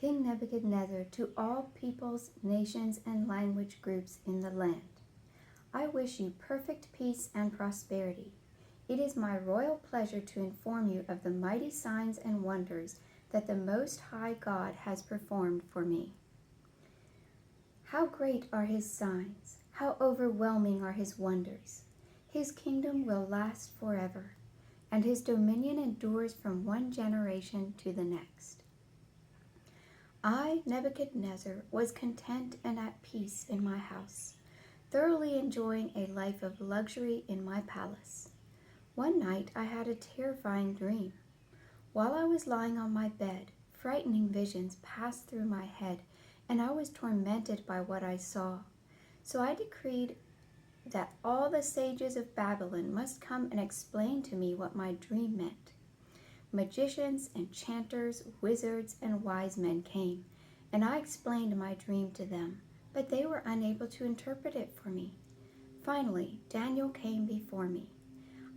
King Nebuchadnezzar, to all peoples, nations, and language groups in the land. I wish you perfect peace and prosperity. It is my royal pleasure to inform you of the mighty signs and wonders that the Most High God has performed for me. How great are his signs! How overwhelming are his wonders! His kingdom will last forever, and his dominion endures from one generation to the next. I, Nebuchadnezzar, was content and at peace in my house, thoroughly enjoying a life of luxury in my palace. One night I had a terrifying dream. While I was lying on my bed, frightening visions passed through my head, and I was tormented by what I saw. So I decreed that all the sages of Babylon must come and explain to me what my dream meant. Magicians, enchanters, wizards, and wise men came, and I explained my dream to them, but they were unable to interpret it for me. Finally, Daniel came before me.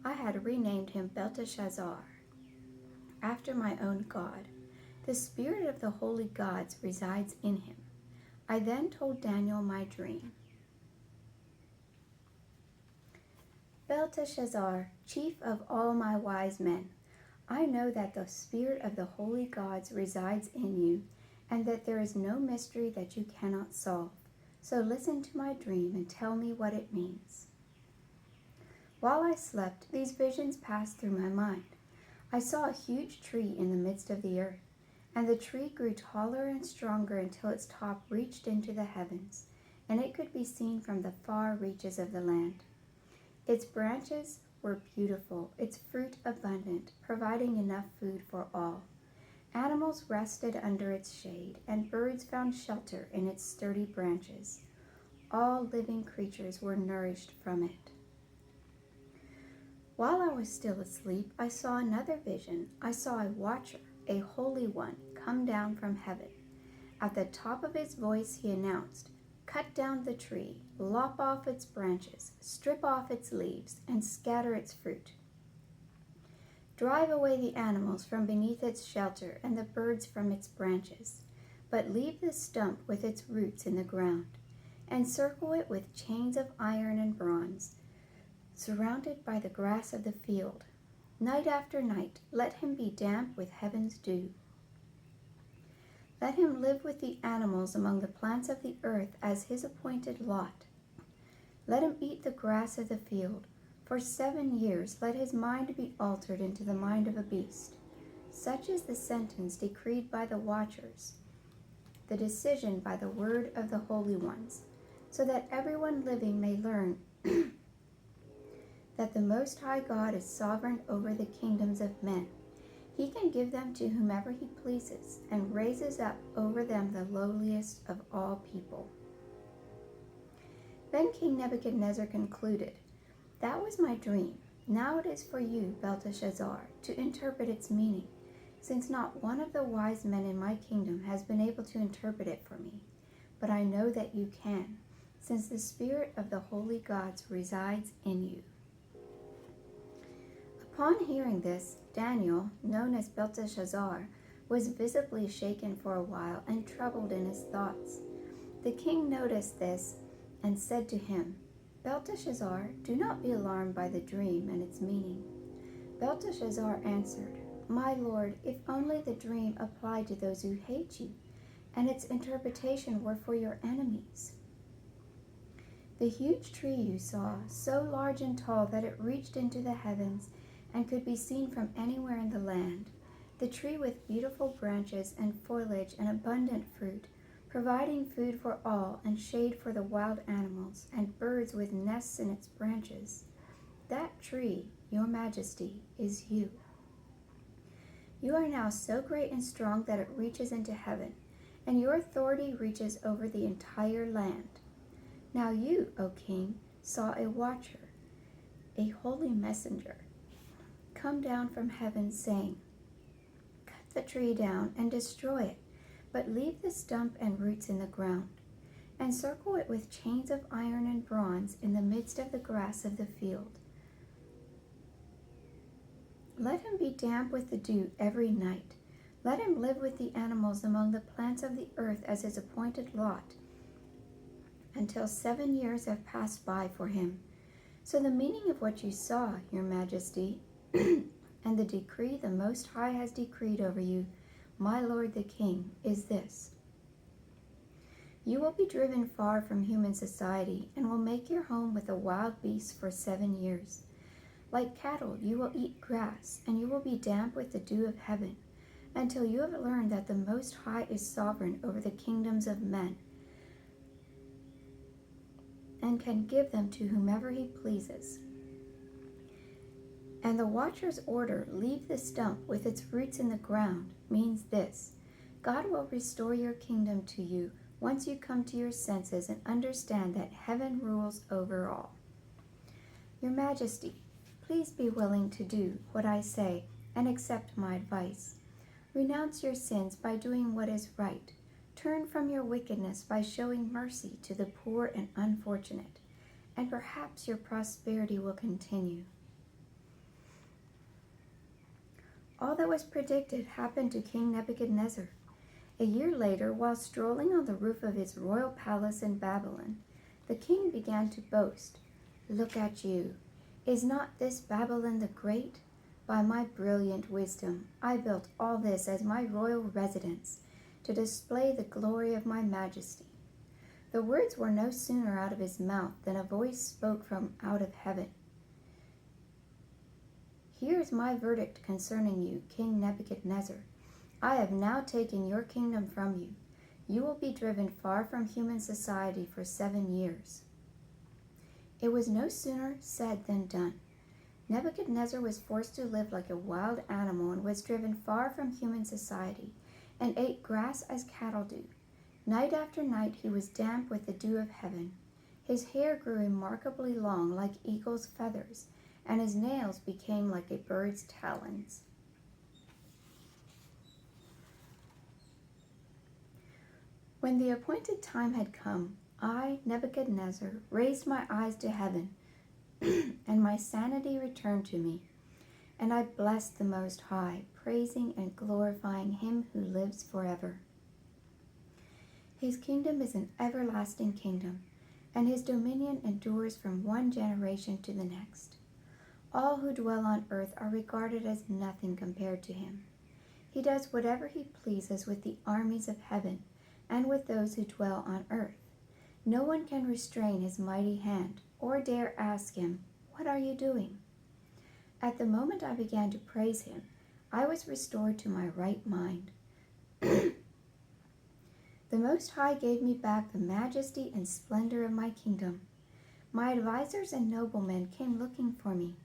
I had renamed him Belteshazzar, after my own god. The spirit of the holy gods resides in him. I then told Daniel my dream. Belteshazzar, chief of all my wise men, I know that the spirit of the holy gods resides in you, and that there is no mystery that you cannot solve. So listen to my dream and tell me what it means. While I slept, these visions passed through my mind. I saw a huge tree in the midst of the earth, and the tree grew taller and stronger until its top reached into the heavens, and it could be seen from the far reaches of the land. Its branches were beautiful, its fruit abundant, providing enough food for all. Animals rested under its shade, and birds found shelter in its sturdy branches. All living creatures were nourished from it. While I was still asleep, I saw another vision. I saw a watcher, a holy one, come down from heaven. At the top of his voice he announced, "Cut down the tree, lop off its branches, strip off its leaves, and scatter its fruit. Drive away the animals from beneath its shelter and the birds from its branches, but leave the stump with its roots in the ground. Encircle it with chains of iron and bronze, surrounded by the grass of the field. Night after night, let him be damp with heaven's dew. Let him live with the animals among the plants of the earth as his appointed lot. Let him eat the grass of the field. For 7 years let his mind be altered into the mind of a beast." Such is the sentence decreed by the watchers, the decision by the word of the holy ones, so that everyone living may learn that the Most High God is sovereign over the kingdoms of men. He can give them to whomever he pleases, and raises up over them the lowliest of all people. Then King Nebuchadnezzar concluded, "That was my dream. Now it is for you, Belteshazzar, to interpret its meaning, since not one of the wise men in my kingdom has been able to interpret it for me. But I know that you can, since the spirit of the holy gods resides in you." Upon hearing this, Daniel, known as Belteshazzar, was visibly shaken for a while and troubled in his thoughts. The king noticed this and said to him, "Belteshazzar, do not be alarmed by the dream and its meaning." Belteshazzar answered, "My lord, if only the dream applied to those who hate you, and its interpretation were for your enemies. The huge tree you saw, so large and tall that it reached into the heavens and could be seen from anywhere in the land, the tree with beautiful branches and foliage and abundant fruit, providing food for all and shade for the wild animals and birds with nests in its branches. That tree, your majesty, is you. You are now so great and strong that it reaches into heaven, and your authority reaches over the entire land. Now you, O king, saw a watcher, a holy messenger, come down from heaven, saying, 'Cut the tree down and destroy it, but leave the stump and roots in the ground. Encircle it with chains of iron and bronze in the midst of the grass of the field. Let him be damp with the dew every night. Let him live with the animals among the plants of the earth as his appointed lot, until 7 years have passed by for him. So the meaning of what you saw, your majesty, and the decree the Most High has decreed over you, my lord the king, is this. You will be driven far from human society and will make your home with the wild beasts for 7 years. Like cattle, you will eat grass, and you will be damp with the dew of heaven, until you have learned that the Most High is sovereign over the kingdoms of men, and can give them to whomever he pleases. And the watcher's order, leave the stump with its roots in the ground, means this: God will restore your kingdom to you once you come to your senses and understand that heaven rules over all. Your Majesty, please be willing to do what I say and accept my advice. Renounce your sins by doing what is right. Turn from your wickedness by showing mercy to the poor and unfortunate, and perhaps your prosperity will continue. All that was predicted happened to King Nebuchadnezzar. A year later, while strolling on the roof of his royal palace in Babylon, the king began to boast. Look at you. Is not this Babylon the Great? By my brilliant wisdom, I built all this as my royal residence, to display the glory of my majesty. The words were no sooner out of his mouth than a voice spoke from out of heaven. Here is my verdict concerning you, King Nebuchadnezzar. I have now taken your kingdom from you. You will be driven far from human society for 7 years. It was no sooner said than done. Nebuchadnezzar was forced to live like a wild animal and was driven far from human society, and ate grass as cattle do. Night after night he was damp with the dew of heaven. His hair grew remarkably long like eagle's feathers, and his nails became like a bird's talons. When the appointed time had come, I, Nebuchadnezzar, raised my eyes to heaven, and my sanity returned to me. And I blessed the Most High, praising and glorifying him who lives forever. His kingdom is an everlasting kingdom, and his dominion endures from one generation to the next. All who dwell on earth are regarded as nothing compared to him. He does whatever he pleases with the armies of heaven and with those who dwell on earth. No one can restrain his mighty hand or dare ask him, "What are you doing?" At the moment I began to praise him, I was restored to my right mind. The Most High gave me back the majesty and splendor of my kingdom. My advisors and noblemen came looking for me.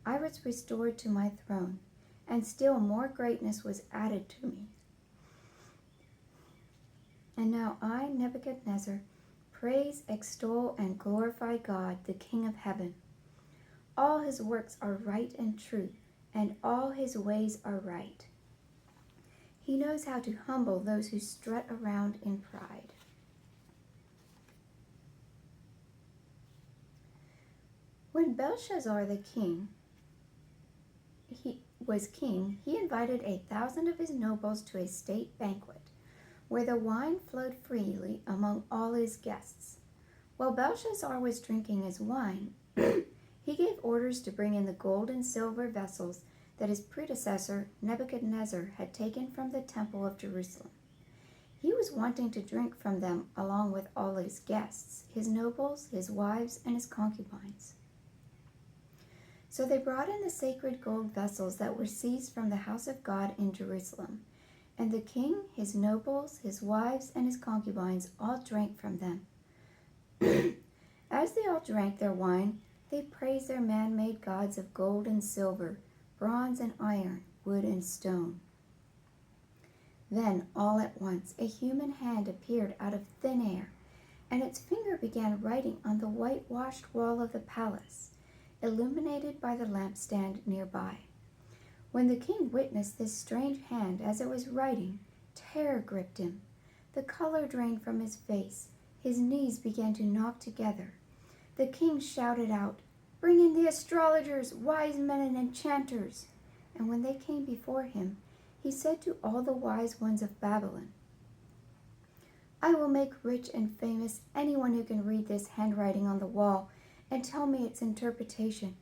I was restored to my throne, and still more greatness was added to me. And now I, Nebuchadnezzar, praise, extol, and glorify God, the King of heaven. All his works are right and true, and all his ways are right. He knows how to humble those who strut around in pride. When Belshazzar the king was king, he invited 1,000 of his nobles to a state banquet, where the wine flowed freely among all his guests. While Belshazzar was drinking his wine, he gave orders to bring in the gold and silver vessels that his predecessor Nebuchadnezzar had taken from the temple of Jerusalem. He was wanting to drink from them along with all his guests, his nobles, his wives, and his concubines. So they brought in the sacred gold vessels that were seized from the house of God in Jerusalem, and the king, his nobles, his wives, and his concubines all drank from them. As they all drank their wine, they praised their man-made gods of gold and silver, bronze and iron, wood and stone. Then, all at once, a human hand appeared out of thin air, and its finger began writing on the whitewashed wall of the palace, illuminated by the lampstand nearby. When the king witnessed this strange hand as it was writing, terror gripped him. The color drained from his face. His knees began to knock together. The king shouted out, "Bring in the astrologers, wise men, and enchanters." And when they came before him, he said to all the wise ones of Babylon, I will make rich and famous anyone who can read this handwriting on the wall and tell me its interpretation.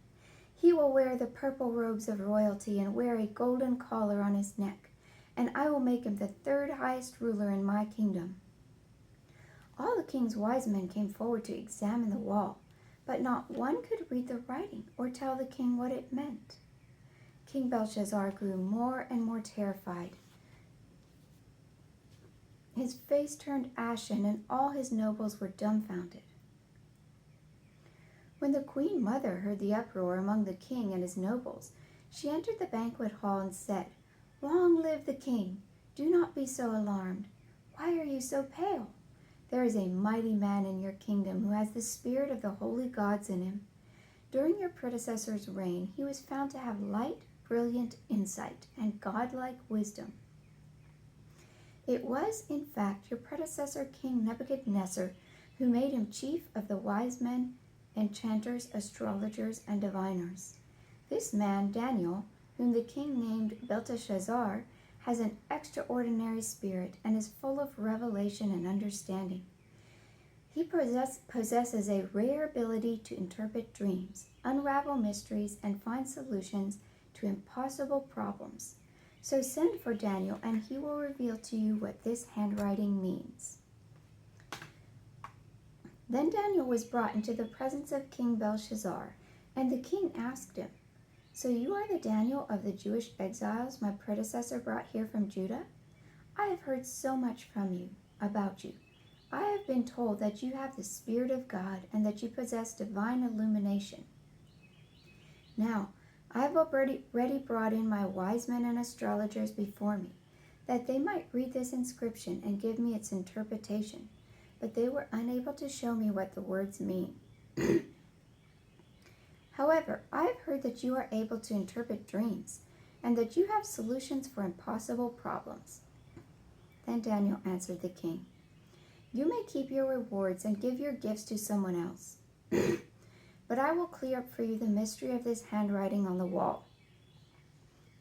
He will wear the purple robes of royalty and wear a golden collar on his neck, and I will make him the third highest ruler in my kingdom. All the king's wise men came forward to examine the wall, but not one could read the writing or tell the king what it meant. King Belshazzar grew more and more terrified. His face turned ashen, and all his nobles were dumbfounded. When the queen mother heard the uproar among the king and his nobles, she entered the banquet hall and said, Long live the king! Do not be so alarmed. Why are you so pale? There is a mighty man in your kingdom who has the spirit of the holy gods in him. During your predecessor's reign, he was found to have light, brilliant insight, and godlike wisdom. It was, in fact, your predecessor, King Nebuchadnezzar, who made him chief of the wise men, enchanters, astrologers, and diviners. This man, Daniel, whom the king named Belteshazzar, has an extraordinary spirit and is full of revelation and understanding. He possesses a rare ability to interpret dreams, unravel mysteries, and find solutions to impossible problems. So send for Daniel, and he will reveal to you what this handwriting means. Then Daniel was brought into the presence of King Belshazzar, and the king asked him, So you are the Daniel of the Jewish exiles my predecessor brought here from Judah? I have heard so much about you. I have been told that you have the Spirit of God and that you possess divine illumination. Now, I have already brought in my wise men and astrologers before me, that they might read this inscription and give me its interpretation, but they were unable to show me what the words mean. However, I have heard that you are able to interpret dreams, and that you have solutions for impossible problems. Then Daniel answered the king, You may keep your rewards and give your gifts to someone else. But I will clear up for you the mystery of this handwriting on the wall.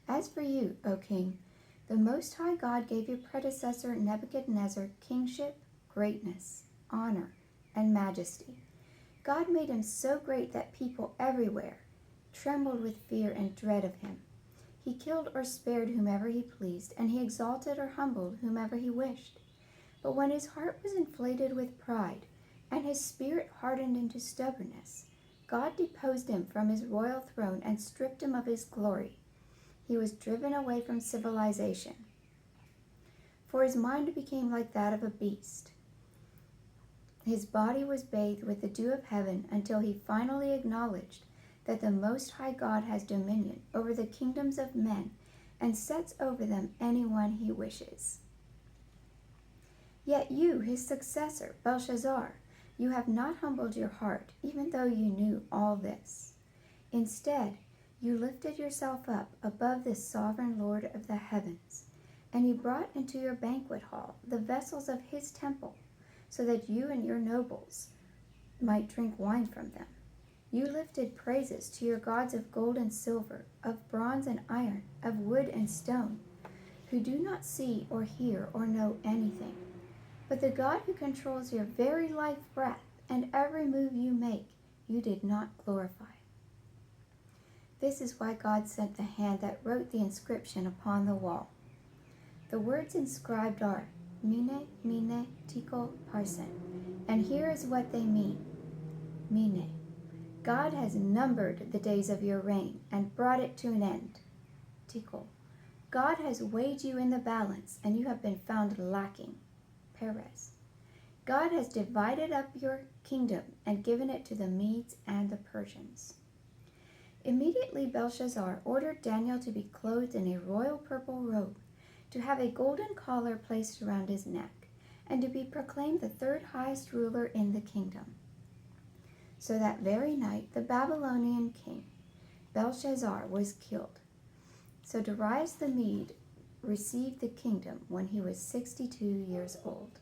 As for you, O king, the Most High God gave your predecessor Nebuchadnezzar kingship, greatness, honor, and majesty. God made him so great that people everywhere trembled with fear and dread of him. He killed or spared whomever he pleased, and he exalted or humbled whomever he wished. But when his heart was inflated with pride, and his spirit hardened into stubbornness, God deposed him from his royal throne and stripped him of his glory. He was driven away from civilization, for his mind became like that of a beast. His body was bathed with the dew of heaven until he finally acknowledged that the Most High God has dominion over the kingdoms of men and sets over them anyone he wishes. Yet you, his successor, Belshazzar, you have not humbled your heart, even though you knew all this. Instead, you lifted yourself up above the sovereign Lord of the heavens, and you brought into your banquet hall the vessels of his temple, so that you and your nobles might drink wine from them. You lifted praises to your gods of gold and silver, of bronze and iron, of wood and stone, who do not see or hear or know anything. But the God who controls your very life breath and every move you make, you did not glorify. This is why God sent the hand that wrote the inscription upon the wall. The words inscribed are Mene, Mene, Tekel, Parsin, and here is what they mean. Mene, God has numbered the days of your reign and brought it to an end. Tekel, God has weighed you in the balance and you have been found lacking. Perez, God has divided up your kingdom and given it to the Medes and the Persians. Immediately Belshazzar ordered Daniel to be clothed in a royal purple robe, to have a golden collar placed around his neck, and to be proclaimed the third highest ruler in the kingdom. So that very night the Babylonian king, Belshazzar, was killed. So Darius the Mede received the kingdom when he was 62 years old.